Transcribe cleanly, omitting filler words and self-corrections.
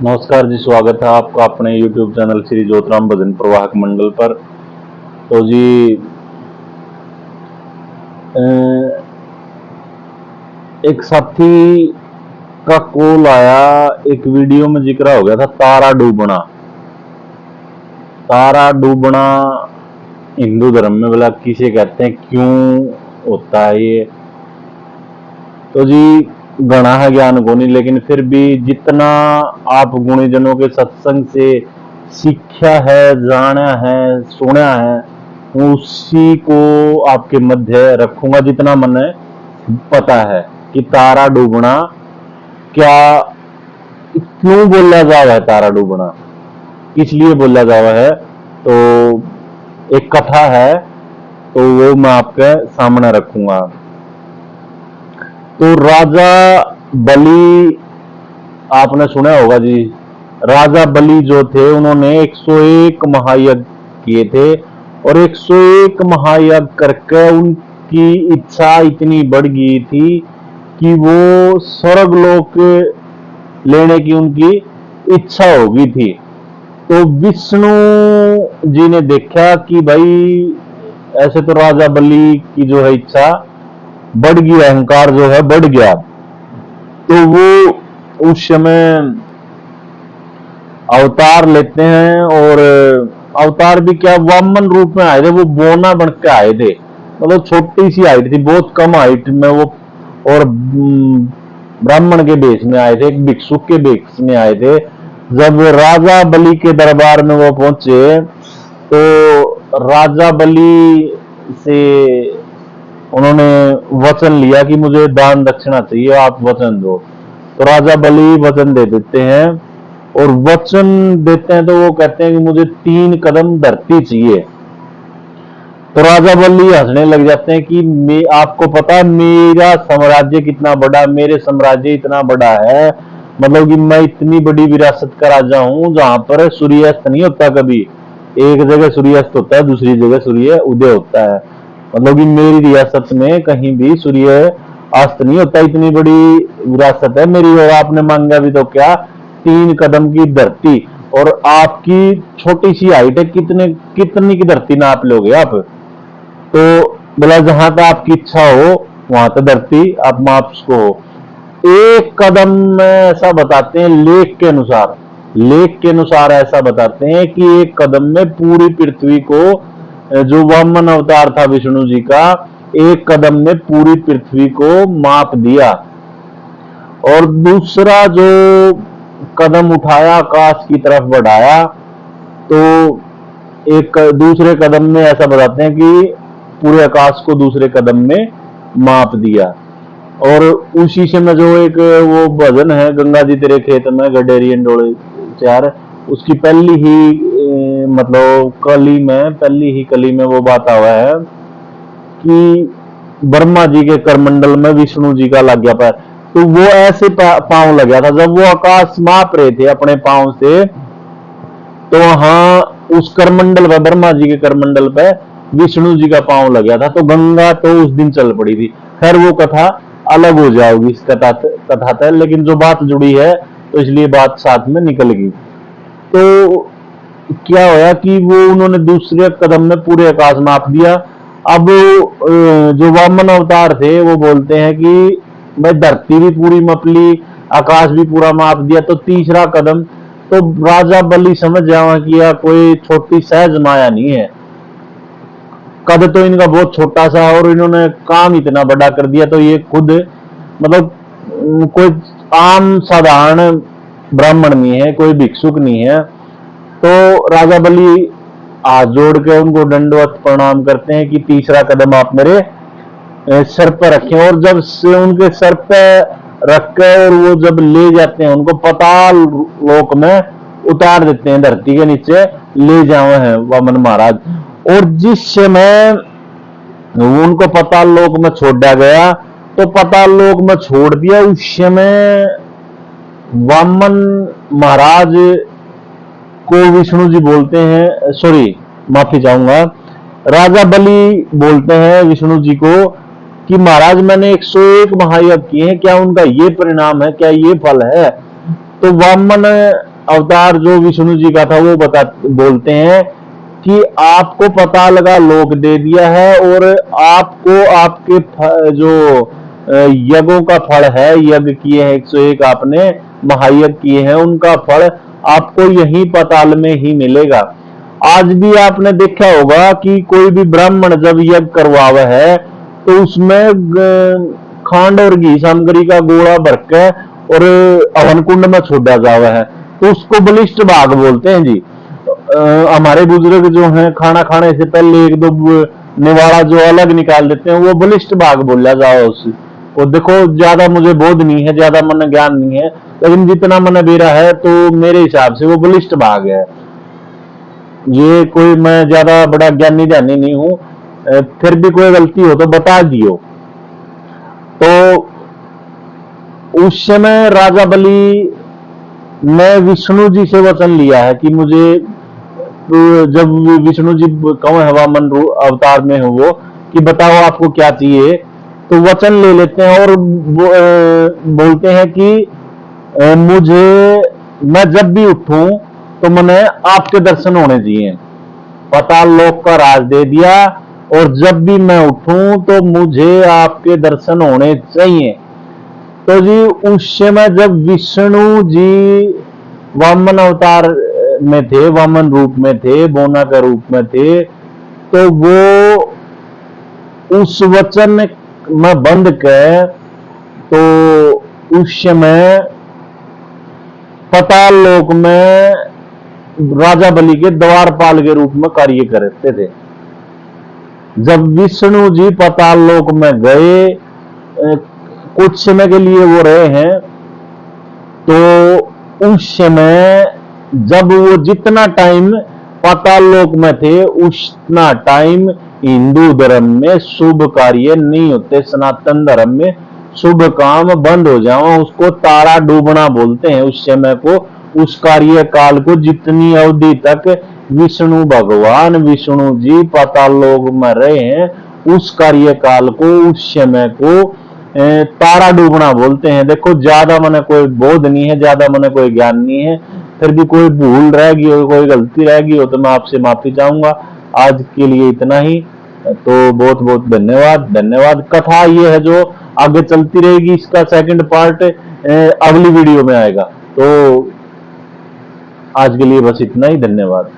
नमस्कार जी, स्वागत है आपका अपने YouTube चैनल श्री ज्योतिराम भजन प्रवाहक मंडल पर। तो जी एक साथी का कॉल आया, एक वीडियो में जिक्र हो गया था तारा डूबना। तारा डूबना हिंदू धर्म में भला किसे कहते हैं, क्यों होता है ये? तो जी गणा है ज्ञान को नहीं, लेकिन फिर भी जितना आप गुणीजनों के सत्संग से सीखा है, जाना है, सुना है, उसी को आपके मध्य रखूंगा जितना मन पता है कि तारा डूबना क्या, क्यों बोला जावा है तारा डूबना, किस लिए बोला जावा है। तो एक कथा है, तो वो मैं आपके सामने रखूंगा। तो राजा बलि, आपने सुना होगा जी, राजा बलि जो थे उन्होंने 101 महायज्ञ किए थे, और 101 महायज्ञ करके उनकी इच्छा इतनी बढ़ गई थी कि वो स्वर्गलोक लेने की उनकी इच्छा हो गई थी। तो विष्णु जी ने देखा कि भाई ऐसे तो राजा बलि की जो है इच्छा बढ़ गई, अहंकार जो है बढ़ गया। तो वो उस समय अवतार लेते हैं, और अवतार भी क्या, वामन रूप में आए थे, वो बोना बन के आए थे। मतलब छोटी सी हाइट थी, बहुत कम हाइट में वो, और ब्राह्मण के भेष में आए थे, एक भिक्षुक के भेष में आए थे। जब राजा बलि के दरबार में वो पहुंचे, तो राजा बलि से उन्होंने वचन लिया कि मुझे दान दक्षिणा चाहिए, आप वचन दो। तो राजा बलि वचन दे देते हैं, और वचन देते हैं तो वो कहते हैं कि मुझे 3 कदम धरती चाहिए। तो राजा बलि हंसने लग जाते हैं कि आपको पता है मेरा साम्राज्य कितना बड़ा, मेरे साम्राज्य इतना बड़ा है, मतलब कि मैं इतनी बड़ी विरासत का राजा हूं जहां पर सूर्यास्त नहीं होता कभी। एक जगह सूर्यास्त होता है, दूसरी जगह सूर्य उदय होता है। मतलब कि मेरी रियासत में कहीं भी सूर्य अस्त नहीं होता, इतनी बड़ी विरासत है मेरी। और आपने मांगा भी तो क्या, 3 कदम की धरती, और आपकी छोटी सी हाइट है, कितनी की धरती नाप लोगे आप? तो बोला जहां तक आपकी इच्छा हो वहां तक धरती आप माप सको। 1 कदम में ऐसा बताते हैं, लेख के अनुसार ऐसा बताते हैं कि 1 कदम में पूरी पृथ्वी को, जो वामन अवतार था विष्णु जी का, 1 कदम में पूरी पृथ्वी को माप दिया। और दूसरा जो कदम उठाया, आकाश की तरफ बढ़ाया, तो एक दूसरे कदम में ऐसा बताते हैं कि पूरे आकाश को दूसरे कदम में माप दिया। और उसी से में जो एक वो भजन है, गंगा जी तेरे खेत में गडेरी डोले चार, उसकी मतलब पहली ही कली में वो बात हुआ है कि ब्रह्मा जी के करमंडल में विष्णु जी का लग गया पैर। तो वो ऐसे पांव लग गया था, जब वो आकाश माप रहे थे अपने पांव से, तो वहां उस करमंडल पर, ब्रह्मा जी के करमंडल पे विष्णु जी का पांव लग गया था। तो गंगा तो उस दिन चल पड़ी थी। खैर वो कथा अलग हो जाओगी इस कथा तक, लेकिन जो बात जुड़ी है तो इसलिए बात साथ में निकल गई। तो क्या होया कि वो उन्होंने दूसरे कदम में पूरे आकाश माप दिया। अब जो वामन अवतार थे वो बोलते हैं कि भाई धरती भी पूरी माप ली, आकाश भी पूरा माप दिया, तो तीसरा कदम, तो राजा बलि समझ जावा कि यह कोई छोटी सहज माया नहीं है, कद तो इनका बहुत छोटा सा, और इन्होंने काम इतना बड़ा कर दिया। तो ये खुद मतलब कोई आम साधारण ब्राह्मण नहीं है, कोई भिक्षुक नहीं है। तो राजा बलि हाथ जोड़ के उनको दंडवत प्रणाम करते हैं कि तीसरा कदम आप मेरे सर पर रखें। और जब से उनके सर पर रख कर और वो जब ले जाते हैं, उनको पाताल लोक में उतार देते हैं, धरती के नीचे ले जाए हैं वामन महाराज। और जिस समय उनको पाताल लोक में छोड़ा गया, तो पाताल लोक में छोड़ दिया, उस समय वामन महाराज को विष्णु जी बोलते हैं, सॉरी माफी चाहूंगा, राजा बलि बोलते हैं विष्णु जी को कि महाराज मैंने 101 महायज्ञ किए हैं, क्या उनका ये परिणाम है, क्या ये फल है? तो वामन अवतार जो विष्णु जी का था वो बोलते हैं कि आपको पता लगा, लोक दे दिया है, और आपको आपके जो यज्ञों का फल है, यज्ञ किए हैं 101 आपने महायज्ञ किए हैं, उनका फल आपको यही पाताल में ही मिलेगा। आज भी आपने देखा होगा कि कोई भी ब्राह्मण जब यज्ञ करवावा है तो उसमें खांड और घी सामग्री का गोला भर के और हवन कुंड में छोड़ा जावा है, तो उसको बलिष्ठ भाग बोलते हैं जी। हमारे बुजुर्ग जो हैं खाना खाने से पहले एक दो निवाड़ा जो अलग निकाल देते हैं, वो बलिष्ठ भाग बोला जाओ उसे। और देखो, ज्यादा मुझे बोध नहीं है, ज्यादा मन ज्ञान नहीं है, लेकिन जितना मन बेरा है तो मेरे हिसाब से वो बलिष्ठ भाग है। ये कोई मैं ज्यादा बड़ा ज्ञानी ध्यानी नहीं हूं, फिर भी कोई गलती हो तो बता दियो। तो उस समय राजा बलि ने विष्णु जी से वचन लिया है कि मुझे, तो जब विष्णु जी कौन है वामन अवतार में हो वो, कि बताओ आपको क्या चाहिए, तो वचन ले लेते हैं और बोलते हैं कि मुझे, मैं जब भी उठूं तो मैंने आपके दर्शन होने चाहिए। पाताल लोक का राज दे दिया, और जब भी मैं उठूं तो मुझे आपके दर्शन होने चाहिए। तो जी उस समय जब विष्णु जी वामन अवतार में थे, वामन रूप में थे, बोना के रूप में थे, तो वो उस वचन में बंध के, तो उस समय पाताल लोक में राजा बलि के द्वारपाल के रूप में कार्य करते थे। जब विष्णु जी पाताल लोक में गए, कुछ समय के लिए वो रहे हैं, तो उस समय जब वो जितना टाइम पाताल लोक में थे, उतना टाइम हिंदू धर्म में शुभ कार्य नहीं होते। सनातन धर्म में शुभ काम बंद हो जाओ, उसको तारा डूबना बोलते हैं। उस समय को, उस कार्य काल को, जितनी अवधि तक विष्णु भगवान, विष्णु जी पाताल लोक में रहे हैं, उस कार्य काल को, उस समय को तारा डूबना बोलते हैं। देखो, ज्यादा मैंने कोई बोध नहीं है, ज्यादा मैंने कोई ज्ञान नहीं है, फिर भी कोई भूल रहेगी हो, कोई गलती रहेगी हो तो मैं आपसे माफी चाहूंगा। आज के लिए इतना ही, तो बहुत बहुत धन्यवाद। धन्यवाद। कथा ये है जो आगे चलती रहेगी, इसका सेकंड पार्ट अगली वीडियो में आएगा। तो आज के लिए बस इतना ही, धन्यवाद।